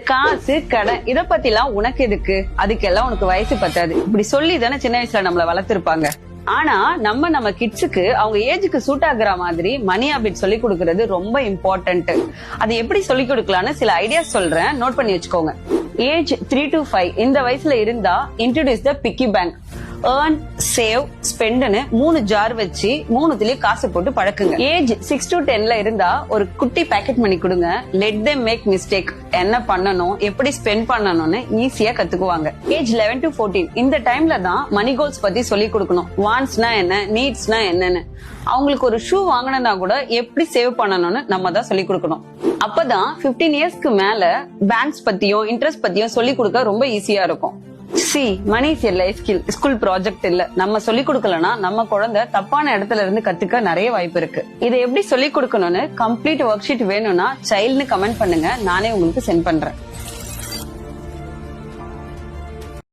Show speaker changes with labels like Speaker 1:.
Speaker 1: காசு கடன் இத பத்திலாம் உனக்கு எதுக்கு, அதுக்கெல்லாம் உனக்கு வயசு பத்தாது இப்படி சொல்லி தானே சின்ன வயசுல நம்மள வளர்த்திருப்பாங்க. ஆனா நம்ம கிட்ஸுக்கு அவங்க ஏஜுக்கு சூட் ஆகுற மாதிரி மணி ஹாபிட் சொல்லி கொடுக்கறது ரொம்ப இம்பார்ட்டன்ட். அது எப்படி சொல்லி கொடுக்கலாம்னு சில ஐடியாஸ் சொல்றேன், நோட் பண்ணி வச்சுக்கோங்க. ஏஜ் 3 to 5 இந்த வயசுல இருந்தா introduce the piggy bank. Earn, save, ஸ்பெண்ட்னு 3 ஜார் வச்சு 3துலயும் காசு போட்டு பழக்குங்க. ஏஜ் 6 to 10ல இருந்தா ஒரு குட்டி பேக்கெட் மணி கொடுங்க. Let them make mistake. என்ன பண்ணணும், எப்படி ஸ்பெண்ட் பண்ணணும்னு ஈஸியா கத்துக்குவாங்க. ஏஜ் 11 to 14 இந்த டைம்ல தான் மணி கோல்ஸ் பத்தி சொல்லி கொடுக்கணும். வாண்ட்ஸ்னா என்ன, நீட்ஸ்னா என்னன்னு. அவங்களுக்கு ஒரு ஷூ வாங்கினா கூட எப்படி சேவ் பண்ணணும்னு நம்ம தான் சொல்லி கொடுக்கணும். அப்பதான் 15 இயர்ஸ்க்கு மேல பேங்க்ஸ் பத்தியும் இன்ட்ரெஸ்ட் பத்தியும் சொல்லி கொடுக்க ரொம்ப ஈஸியா இருக்கும். Money is a life skill, school project இல்ல. நம்ம சொல்லி கொடுக்கலனா நம்ம குழந்தை தப்பான இடத்துல இருந்து கத்துக்க நிறைய வாய்ப்பு இருக்கு. இதை எப்படி சொல்லி கொடுக்கணும்னு கம்ப்ளீட் ஒர்க் ஷீட் வேணும்னா சைல்ட்னு கமெண்ட் பண்ணுங்க, நானே உங்களுக்கு சென்ட் பண்றேன்.